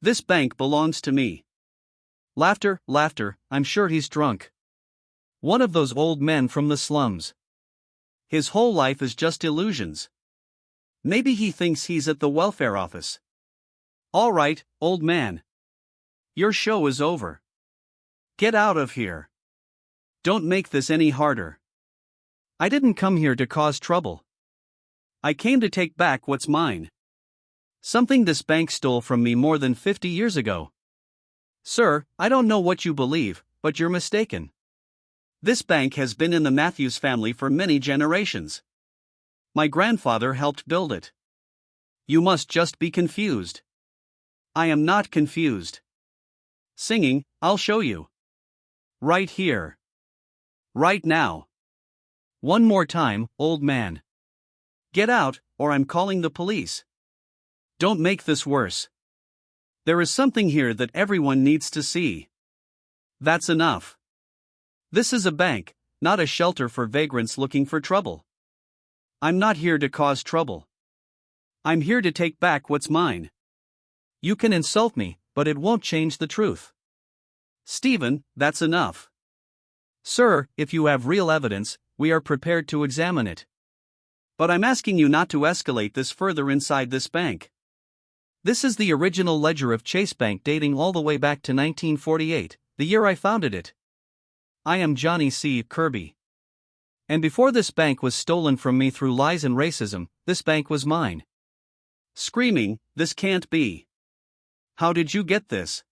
This bank belongs to me. Laughter, laughter, I'm sure he's drunk. One of those old men from the slums. His whole life is just illusions. Maybe he thinks he's at the welfare office. All right, old man. Your show is over. Get out of here. Don't make this any harder. I didn't come here to cause trouble. I came to take back what's mine. Something this bank stole from me more than 50 years ago. Sir, I don't know what you believe, but you're mistaken. This bank has been in the Matthews family for many generations. My grandfather helped build it. You must just be confused. I am not confused. Singing, I'll show you. Right here. Right now. One more time, old man. Get out, or I'm calling the police. Don't make this worse. There is something here that everyone needs to see. That's enough. This is a bank, not a shelter for vagrants looking for trouble. I'm not here to cause trouble. I'm here to take back what's mine. You can insult me, but it won't change the truth. Stephen, that's enough. Sir, if you have real evidence, we are prepared to examine it. But I'm asking you not to escalate this further inside this bank. This is the original ledger of Chase Bank dating all the way back to 1948, the year I founded it. I am Johnny C. Kirby. And before this bank was stolen from me through lies and racism, this bank was mine. Screaming, this can't be. How did you get this?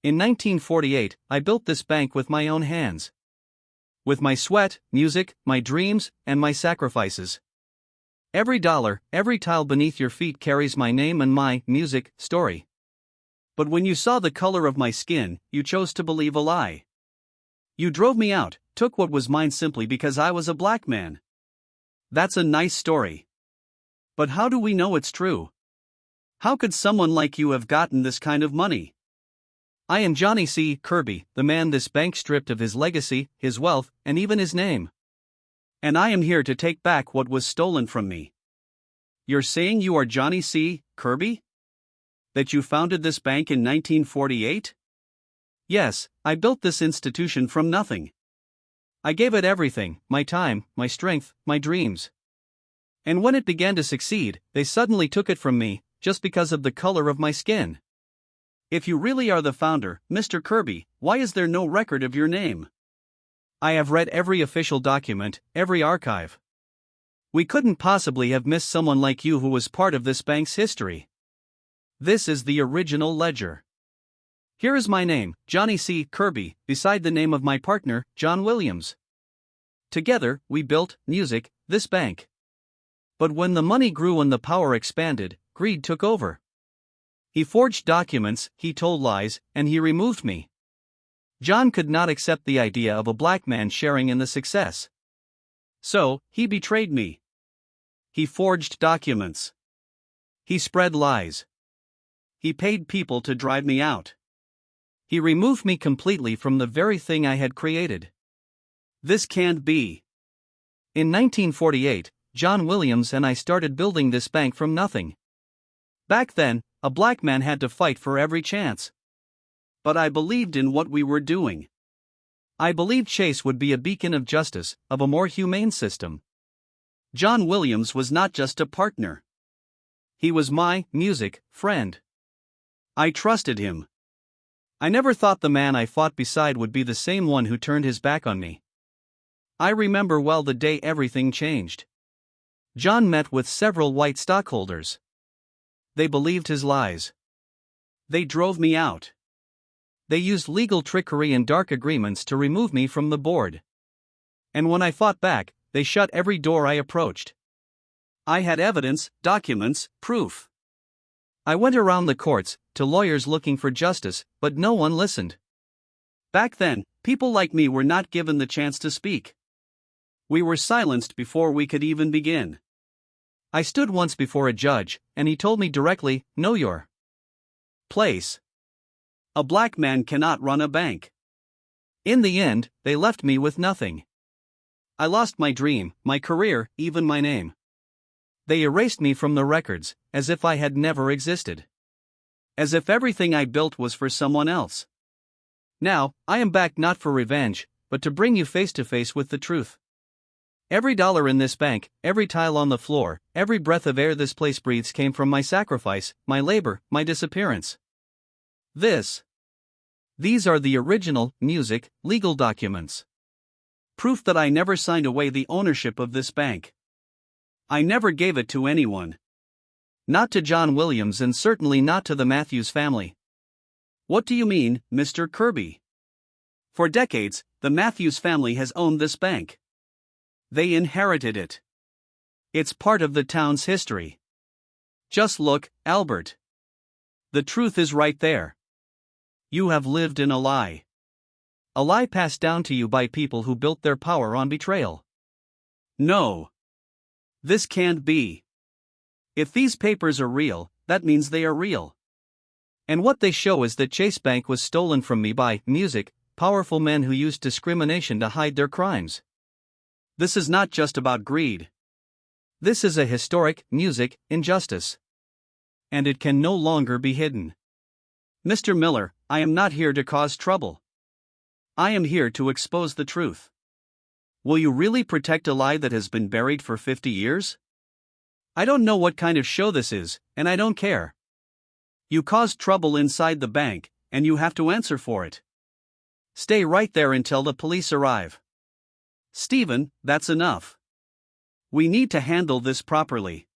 In 1948, I built this bank with my own hands. With my sweat, music, my dreams, and my sacrifices. Every dollar, every tile beneath your feet carries my name and my music story. But when you saw the color of my skin, you chose to believe a lie. You drove me out, took what was mine simply because I was a black man. That's a nice story. But how do we know it's true? How could someone like you have gotten this kind of money? I am Johnny C. Kirby, the man this bank stripped of his legacy, his wealth, and even his name. And I am here to take back what was stolen from me. You're saying you are Johnny C. Kirby? That you founded this bank in 1948? Yes, I built this institution from nothing. I gave it everything, my time, my strength, my dreams. And when it began to succeed, they suddenly took it from me, just because of the color of my skin. If you really are the founder, Mr. Kirby, why is there no record of your name? I have read every official document, every archive. We couldn't possibly have missed someone like you who was part of this bank's history. This is the original ledger. Here is my name, Johnny C. Kirby, beside the name of my partner, John Williams. Together, we built, music, this bank. But when the money grew and the power expanded, greed took over. He forged documents, he told lies, and he removed me. John could not accept the idea of a black man sharing in the success. So, he betrayed me. He forged documents. He spread lies. He paid people to drive me out. He removed me completely from the very thing I had created. This can't be. In 1948, John Williams and I started building this bank from nothing. Back then, a black man had to fight for every chance. But I believed in what we were doing. I believed Chase would be a beacon of justice, of a more humane system. John Williams was not just a partner. He was my music friend. I trusted him. I never thought the man I fought beside would be the same one who turned his back on me. I remember well the day everything changed. John met with several white stockholders. They believed his lies. They drove me out. They used legal trickery and dark agreements to remove me from the board. And when I fought back, they shut every door I approached. I had evidence, documents, proof. I went around the courts, to lawyers looking for justice, but no one listened. Back then, people like me were not given the chance to speak. We were silenced before we could even begin. I stood once before a judge, and he told me directly, "Know your place. A black man cannot run a bank." In the end, they left me with nothing. I lost my dream, my career, even my name. They erased me from the records, as if I had never existed. As if everything I built was for someone else. Now, I am back not for revenge, but to bring you face to face with the truth. Every dollar in this bank, every tile on the floor, every breath of air this place breathes came from my sacrifice, my labor, my disappearance. These are the original, music, legal documents. Proof that I never signed away the ownership of this bank. I never gave it to anyone. Not to John Williams and certainly not to the Matthews family. What do you mean, Mr. Kirby? For decades, the Matthews family has owned this bank. They inherited it. It's part of the town's history. Just look, Albert. The truth is right there. You have lived in a lie. A lie passed down to you by people who built their power on betrayal. No. This can't be. If these papers are real, that means they are real. And what they show is that Chase Bank was stolen from me by music, powerful men who used discrimination to hide their crimes. This is not just about greed. This is a historic, music, injustice. And it can no longer be hidden. Mr. Miller, I am not here to cause trouble. I am here to expose the truth. Will you really protect a lie that has been buried for 50 years? I don't know what kind of show this is, and I don't care. You caused trouble inside the bank, and you have to answer for it. Stay right there until the police arrive. Stephen, that's enough. We need to handle this properly.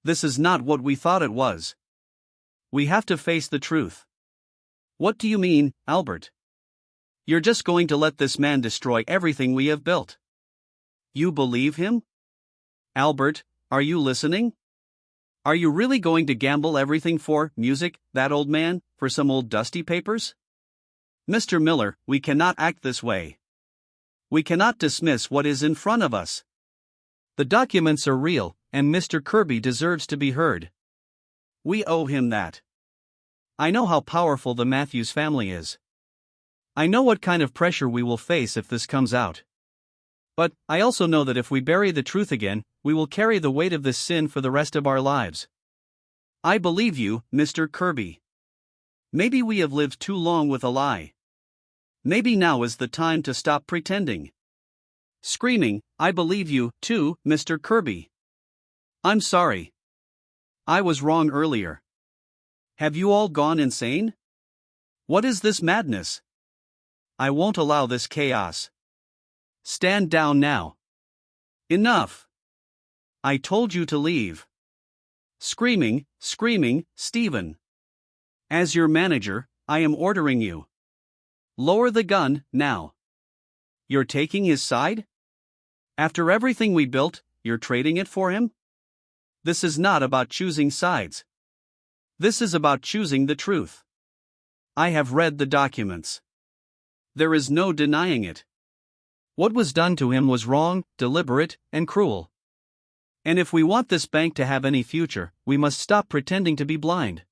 This is not what we thought it was. We have to face the truth. What do you mean, Albert? You're just going to let this man destroy everything we have built? You believe him? Albert, are you listening? Are you really going to gamble everything for music, that old man, for some old dusty papers? Mr. Miller, we cannot act this way. We cannot dismiss what is in front of us. The documents are real, and Mr. Kirby deserves to be heard. We owe him that. I know how powerful the Matthews family is. I know what kind of pressure we will face if this comes out. But, I also know that if we bury the truth again, we will carry the weight of this sin for the rest of our lives. I believe you, Mr. Kirby. Maybe we have lived too long with a lie. Maybe now is the time to stop pretending. Screaming, I believe you, too, Mr. Kirby. I'm sorry. I was wrong earlier. Have you all gone insane? What is this madness? I won't allow this chaos. Stand down now. Enough. I told you to leave. Screaming, Stephen. As your manager, I am ordering you. Lower the gun, now. You're taking his side? After everything we built, you're trading it for him? This is not about choosing sides. This is about choosing the truth. I have read the documents. There is no denying it. What was done to him was wrong, deliberate, and cruel. And if we want this bank to have any future, we must stop pretending to be blind.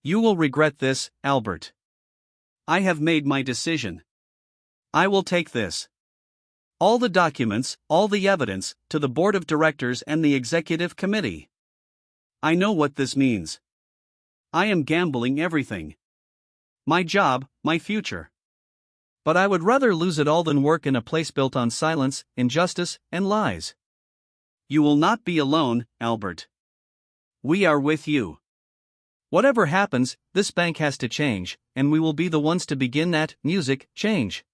You will regret this, Albert. I have made my decision. I will take this. All the documents, all the evidence, to the board of directors and the executive committee. I know what this means. I am gambling everything. My job, my future. But I would rather lose it all than work in a place built on silence, injustice, and lies. You will not be alone, Albert. We are with you. Whatever happens, this bank has to change, and we will be the ones to begin that music change.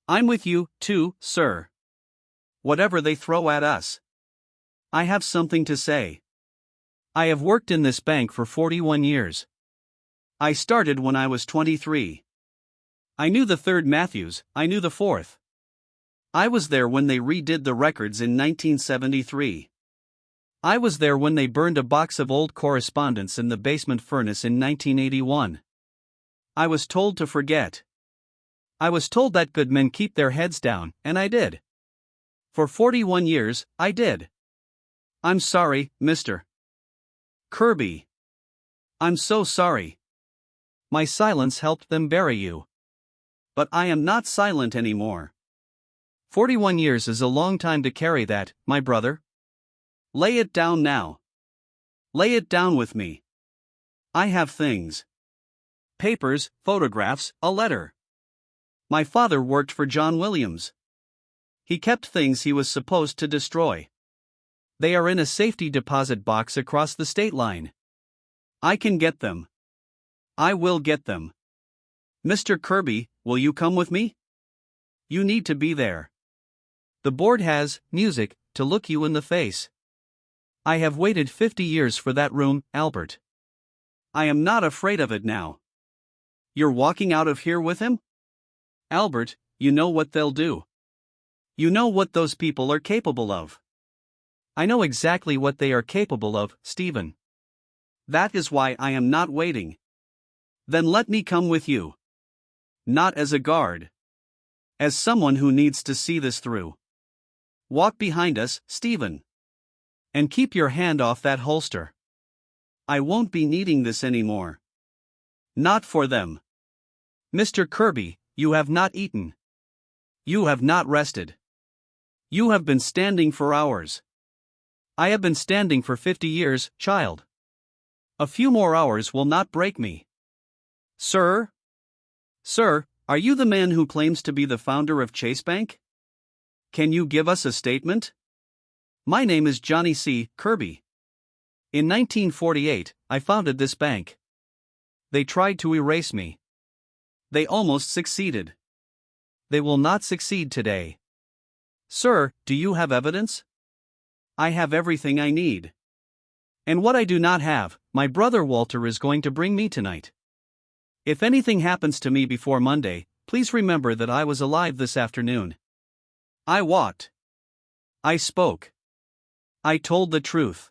I'm with you, too, sir. Whatever they throw at us. I have something to say. I have worked in this bank for 41 years. I started when I was 23. I knew the third Matthews, I knew the fourth. I was there when they redid the records in 1973. I was there when they burned a box of old correspondence in the basement furnace in 1981. I was told to forget. I was told that good men keep their heads down, and I did. For 41 years, I did. I'm sorry, Mr. Kirby. I'm so sorry. My silence helped them bury you. But I am not silent anymore. 41 years is a long time to carry that, my brother. Lay it down now. Lay it down with me. I have things. Papers, photographs, a letter. My father worked for John Williams. He kept things he was supposed to destroy. They are in a safety deposit box across the state line. I can get them. I will get them. Mr. Kirby, will you come with me? You need to be there. The board has, music, to look you in the face. I have waited 50 years for that room, Albert. I am not afraid of it now. You're walking out of here with him? Albert, you know what they'll do. You know what those people are capable of. I know exactly what they are capable of, Stephen. That is why I am not waiting. Then let me come with you. Not as a guard. As someone who needs to see this through. Walk behind us, Stephen. And keep your hand off that holster. I won't be needing this anymore. Not for them. Mr. Kirby, you have not eaten. You have not rested. You have been standing for hours. I have been standing for 50 years, child. A few more hours will not break me. Sir? Sir, are you the man who claims to be the founder of Chase Bank? Can you give us a statement? My name is Johnny C. Kirby. In 1948, I founded this bank. They tried to erase me. They almost succeeded. They will not succeed today. Sir, do you have evidence? I have everything I need. And what I do not have, my brother Walter is going to bring me tonight. If anything happens to me before Monday, please remember that I was alive this afternoon. I walked. I spoke. I told the truth.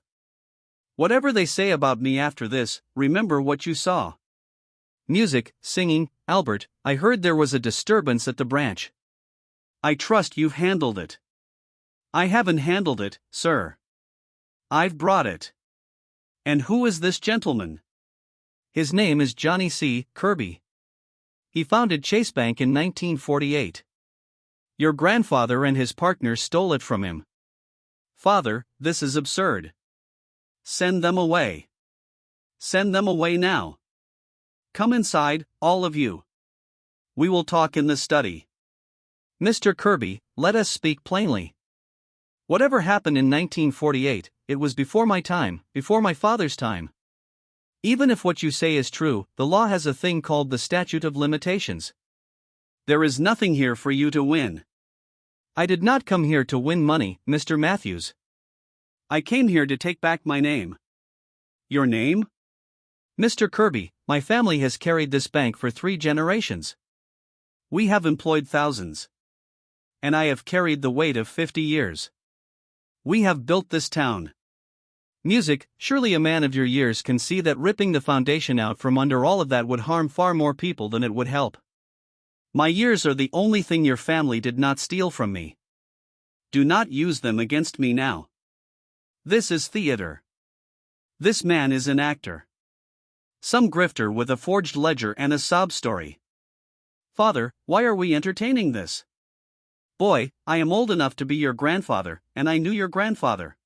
Whatever they say about me after this, remember what you saw. Music, singing, Albert, I heard there was a disturbance at the branch. I trust you've handled it. I haven't handled it, sir. I've brought it. And who is this gentleman? His name is Johnny C. Kirby. He founded Chase Bank in 1948. Your grandfather and his partner stole it from him. Father, this is absurd. Send them away. Send them away now. Come inside, all of you. We will talk in the study. Mr. Kirby, let us speak plainly. Whatever happened in 1948, it was before my time, before my father's time. Even if what you say is true, the law has a thing called the statute of limitations. There is nothing here for you to win. I did not come here to win money, Mr. Matthews. I came here to take back my name. Your name? Mr. Kirby, my family has carried this bank for 3 generations. We have employed thousands. And I have carried the weight of 50 years. We have built this town. Music, surely a man of your years can see that ripping the foundation out from under all of that would harm far more people than it would help. My years are the only thing your family did not steal from me. Do not use them against me now. This is theater. This man is an actor. Some grifter with a forged ledger and a sob story. Father, why are we entertaining this? Boy, I am old enough to be your grandfather, and I knew your grandfather.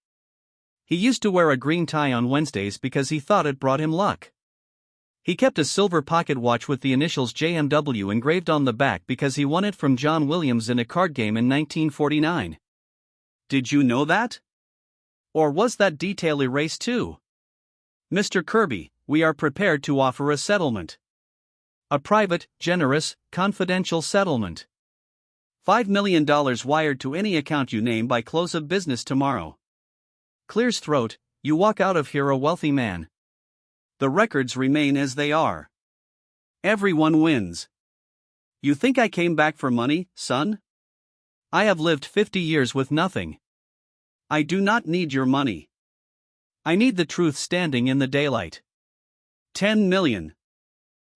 He used to wear a green tie on Wednesdays because he thought it brought him luck. He kept a silver pocket watch with the initials JMW engraved on the back because he won it from John Williams in a card game in 1949. Did you know that? Or was that detail erased too? Mr. Kirby, we are prepared to offer a settlement. A private, generous, confidential settlement. $5 million wired to any account you name by close of business tomorrow. Clears throat, you walk out of here a wealthy man. The records remain as they are. Everyone wins. You think I came back for money, son? I have lived 50 years with nothing. I do not need your money. I need the truth standing in the daylight. 10 million.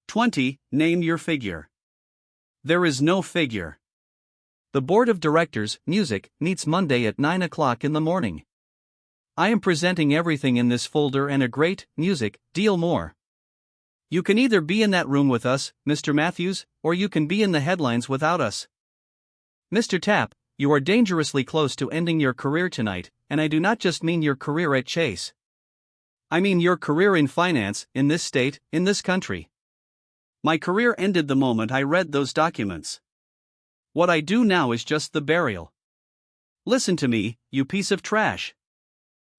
20, name your figure. There is no figure. The board of directors, music, meets Monday at 9 o'clock in the morning. I am presenting everything in this folder and a great, music, deal more. You can either be in that room with us, Mr. Matthews, or you can be in the headlines without us. Mr. Tapp, you are dangerously close to ending your career tonight, and I do not just mean your career at Chase. I mean your career in finance, in this state, in this country. My career ended the moment I read those documents. What I do now is just the burial. Listen to me, you piece of trash.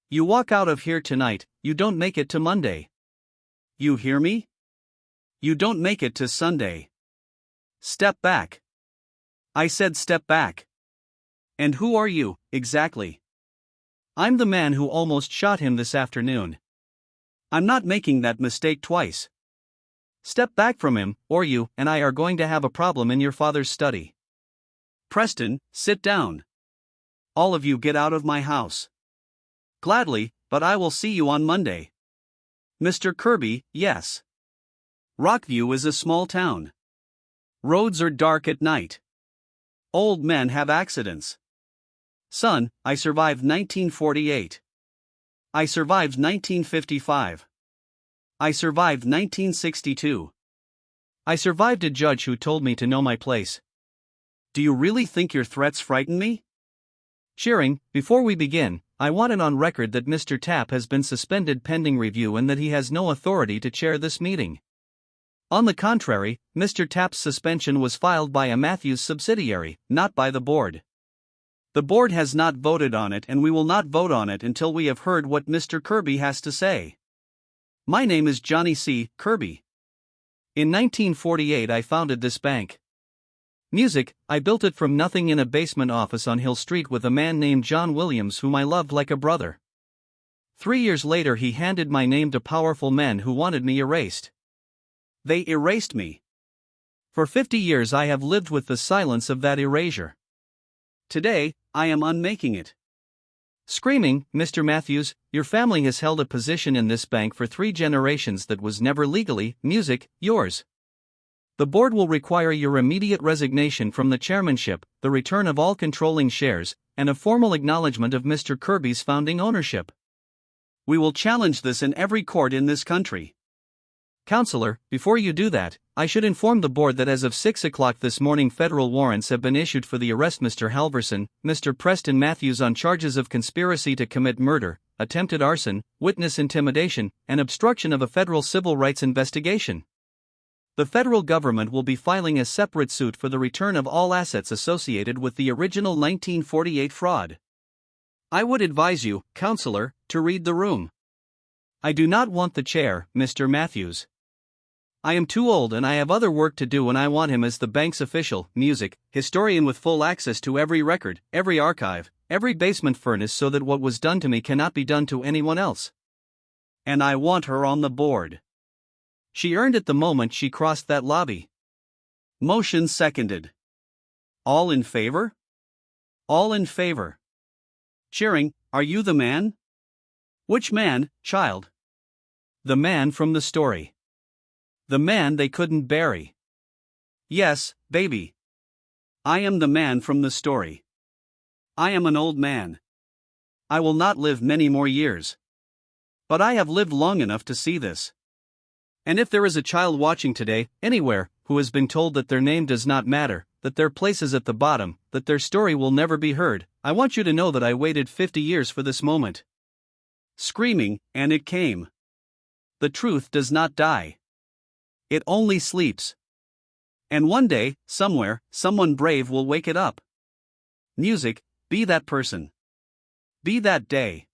You walk out of here tonight, you don't make it to Monday. You hear me? You don't make it to Sunday. Step back. I said step back. And who are you, exactly? I'm the man who almost shot him this afternoon. I'm not making that mistake twice. Step back from him, or you and I are going to have a problem in your father's study. Preston, sit down. All of you get out of my house. Gladly, but I will see you on Monday. Mr. Kirby, yes. Rockview is a small town. Roads are dark at night. Old men have accidents. Son, I survived 1948. I survived 1955. I survived 1962. I survived a judge who told me to know my place. Do you really think your threats frighten me? Cheering, before we begin, I want it on record that Mr. Tapp has been suspended pending review and that he has no authority to chair this meeting. On the contrary, Mr. Tapp's suspension was filed by a Matthews subsidiary, not by the board. The board has not voted on it and we will not vote on it until we have heard what Mr. Kirby has to say. My name is Johnny C. Kirby. In 1948 I founded this bank. Music, I built it from nothing in a basement office on Hill Street with a man named John Williams whom I loved like a brother. 3 years later he handed my name to powerful men who wanted me erased. They erased me. For 50 years I have lived with the silence of that erasure. Today, I am unmaking it. Screaming, Mr. Matthews, your family has held a position in this bank for 3 generations that was never legally, music, yours. The board will require your immediate resignation from the chairmanship, the return of all controlling shares, and a formal acknowledgement of Mr. Kirby's founding ownership. We will challenge this in every court in this country. Counselor, before you do that, I should inform the board that as of 6 o'clock this morning federal warrants have been issued for the arrest Mr. Halverson, Mr. Preston Matthews on charges of conspiracy to commit murder, attempted arson, witness intimidation, and obstruction of a federal civil rights investigation. The federal government will be filing a separate suit for the return of all assets associated with the original 1948 fraud. I would advise you, Counselor, to read the room. I do not want the chair, Mr. Matthews. I am too old and I have other work to do and I want him as the bank's official, music, historian with full access to every record, every archive, every basement furnace so that what was done to me cannot be done to anyone else. And I want her on the board. She earned it the moment she crossed that lobby. Motion seconded. All in favor? All in favor. Cheering, are you the man? Which man, child? The man from the story. The man they couldn't bury. Yes, baby. I am the man from the story. I am an old man. I will not live many more years. But I have lived long enough to see this. And if there is a child watching today, anywhere, who has been told that their name does not matter, that their place is at the bottom, that their story will never be heard, I want you to know that I waited 50 years for this moment. Screaming, and it came. The truth does not die. It only sleeps. And one day, somewhere, someone brave will wake it up. Music, be that person. Be that day.